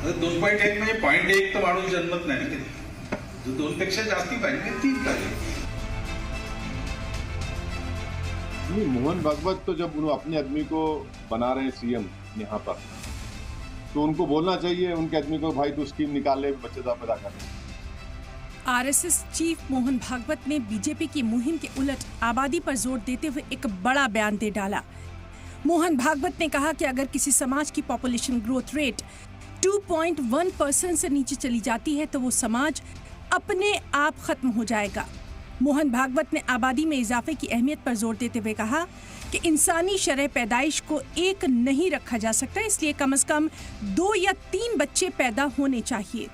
2.1 म्हणजे 0.1 तर माणूस जन्मत नाही ना कधी. 2 पेक्षा जास्ती पाहिजे, 3 पाहिजे. मोहन भागवत तो जब वो अपने आदमी को बना रहे हैं सीएम यहाँ पर, तो उनको बोलना चाहिए उनके आदमी को, भाई तू स्कीम निकाल ले, बच्चेदार पैदा कर ले. आरएसएस चीफ मोहन भागवत ने बीजेपी की मुहिम के उलट आबादी पर जोर देते हुए एक बड़ा बयान दे डाला. मोहन भागवत ने कहा कि अगर किसी समाज की पॉपुलेशन ग्रोथ रेट 2.1% से नीचे चली जाती है तो वो समाज अपने आप खत्म हो जाएगा. मोहन भागवत ने आबादी में इजाफे की अहमियत पर जोर देते हुए कहा कि इंसानी शरह पैदाइश को एक नहीं रखा जा सकता, इसलिए कम से कम 2 या 3 बच्चे पैदा होने चाहिए.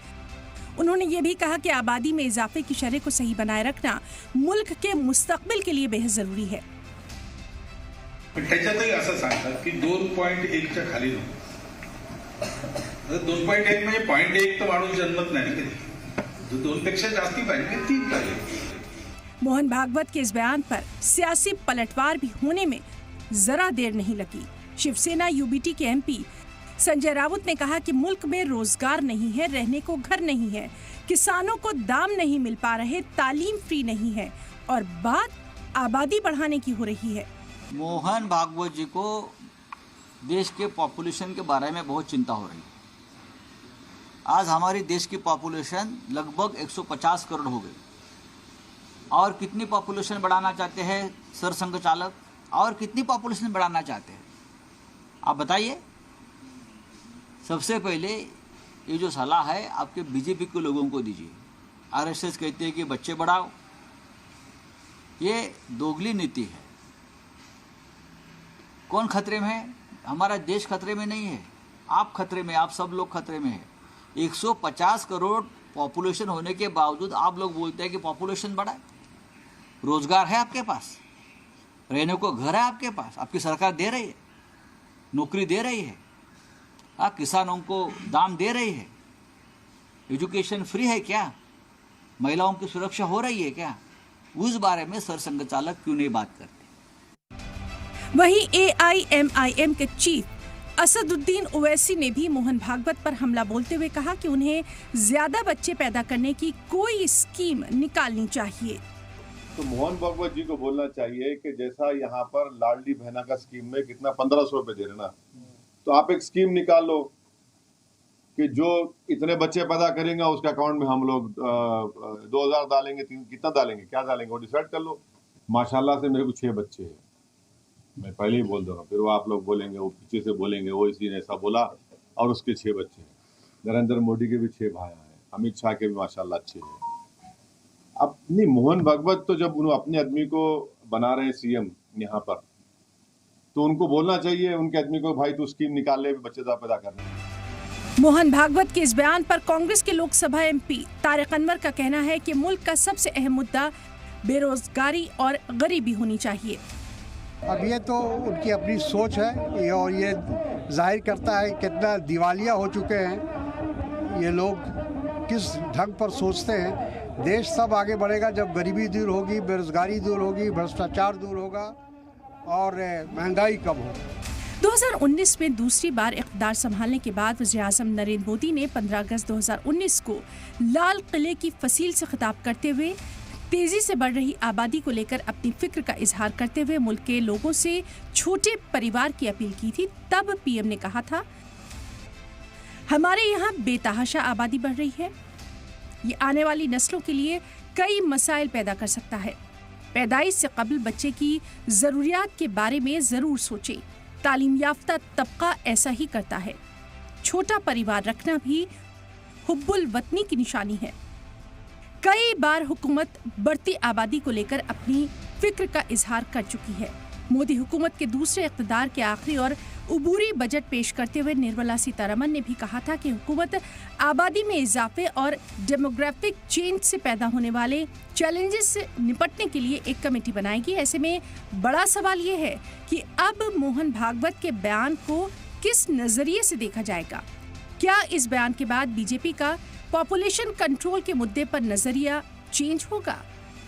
उन्होंने ये भी कहा कि आबादी में इजाफे की शरह को सही बनाए रखना मुल्क के मुस्तकबिल के लिए बेहद जरूरी है. त्याच्यातही असं सांगतात की 2.1च्या खाली नको. 2.1 म्हणजे 0.1 तर माणूस जन्मत नाही ना कधी. 2 पेक्षा जास्ती पाहिजे, 3 पाहिजे. मोहन भागवत के इस बयान पर सियासी पलटवार भी होने में जरा देर नहीं लगी. शिवसेना यूबीटी के एमपी संजय राउत ने कहा कि मुल्क में रोजगार नहीं है, रहने को घर नहीं है, किसानों को दाम नहीं मिल पा रहे, तालीम फ्री नहीं है और बात आबादी बढ़ाने की हो रही है. मोहन भागवत जी को देश के पॉपुलेशन के बारे में बहुत चिंता हो रही है. आज हमारी देश की पॉपुलेशन लगभग 150 करोड़ हो गई. और कितनी पॉपुलेशन बढ़ाना चाहते हैं सरसंघ चालक, और कितनी पॉपुलेशन बढ़ाना चाहते हैं आप बताइए. सबसे पहले ये जो सलाह है आपके बीजेपी के लोगों को दीजिए. आरएसएस कहते हैं कि बच्चे बढ़ाओ, ये दोगली नीति है. कौन खतरे में है? हमारा देश खतरे में नहीं है, आप खतरे में, आप सब लोग खतरे में है. 150 करोड़ पॉपुलेशन होने के बावजूद आप लोग बोलते हैं कि पॉपुलेशन बढ़ा. रोजगार है आपके पास, रहने को घर है आपके पास, आपकी सरकार दे रही है, नौकरी दे रही है, किसानों को दाम दे रही है, एजुकेशन फ्री है क्या, महिलाओं की सुरक्षा हो रही है क्या, उस बारे में सरसंघ चालक क्यों नहीं बात करते. वहीं AIMIM के चीफ असदुद्दीन ओवैसी ने भी मोहन भागवत पर हमला बोलते हुए कहा कि उन्हें ज्यादा बच्चे पैदा करने की कोई स्कीम निकालनी चाहिए. तो मोहन भागवत जी को बोलना चाहिए कि जैसा यहाँ पर लाडली बहना का स्कीम में कितना 1500 रुपए दे रहे ना, तो आप एक स्कीम निकाल लो कि जो इतने बच्चे पैदा करेंगे उसके अकाउंट में हम लोग 2000 डालेंगे, कितना डालेंगे, क्या डालेंगे वो डिसाइड कर लो. माशाल्लाह से मेरे को 6 बच्चे हैं, मैं पहले ही बोल दे रहा हूँ. फिर वो आप लोग बोलेंगे, वो पीछे से बोलेंगे वो इसी ने ऐसा बोला, और उसके 6 बच्चे हैं. नरेंद्र मोदी के भी 6 भाई हैं, अमित शाह के भी माशाल्लाह अच्छे हैं. अब नहीं, मोहन भागवत तो जब उन्होंने अपने आदमी को बना रहे हैं सीएम यहाँ पर, तो उनको बोलना चाहिए उनके आदमी को, भाई तू स्कीम निकाल ले, बच्चेदार पैदा कर ले. मोहन भागवत के इस बयान पर कांग्रेस के लोकसभा एमपी तारिक अनवर का कहना है कि मुल्क का सबसे अहम मुद्दा बेरोजगारी और गरीबी होनी चाहिए. अब ये तो उनकी अपनी सोच है और ये जाहिर करता है कितना दिवालिया हो चुके हैं ये लोग, किस ढंग पर सोचते हैं. देश तब आगे बढ़ेगा जब गरीबी दूर होगी, बेरोजगारी दूर होगी, भ्रष्टाचार दूर होगा और महंगाई कम होगी. 2019 में दूसरी बार इक़्तिदार संभालने के बाद वज़ीर-ए-आज़म नरेंद्र मोदी ने 15 अगस्त 2019 को लाल किले की फसील से खिताब करते हुए तेजी से बढ़ रही आबादी को लेकर अपनी फिक्र का इजहार करते हुए मुल्क के लोगों से छोटे परिवार की अपील की थी. तब पीएम ने कहा था, हमारे यहाँ बेतहाशा आबादी बढ़ रही है, ये आने वाली नस्लों के लिए कई मसाइल पैदा कर सकता है. पैदाइश से कबल बच्चे की ज़रूरियात के बारे में ज़रूर सोचें. तालीम याफ्ता तबका ऐसा ही करता है. छोटा परिवार रखना भी हुब्बुल वतनी की निशानी है. कई बार हुकूमत बढ़ती आबादी को लेकर अपनी फिक्र का इजहार कर चुकी है. मोदी हुकूमत के दूसरे इक़्तिदार के आखिरी और उबूरी बजट पेश करते हुए निर्मला सीतारमन ने भी कहा था कि हुकूमत आबादी में इजाफे और डेमोग्राफिक चेंज से पैदा होने वाले चैलेंजेस से निपटने के लिए एक कमेटी बनाएगी. ऐसे में बड़ा सवाल ये है कि अब मोहन भागवत के बयान को किस नजरिए से देखा जाएगा. क्या इस बयान के बाद बीजेपी का पॉपुलेशन कंट्रोल के मुद्दे पर नजरिया चेंज होगा?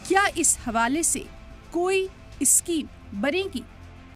क्या इस हवाले से कोई स्कीम बनेगी?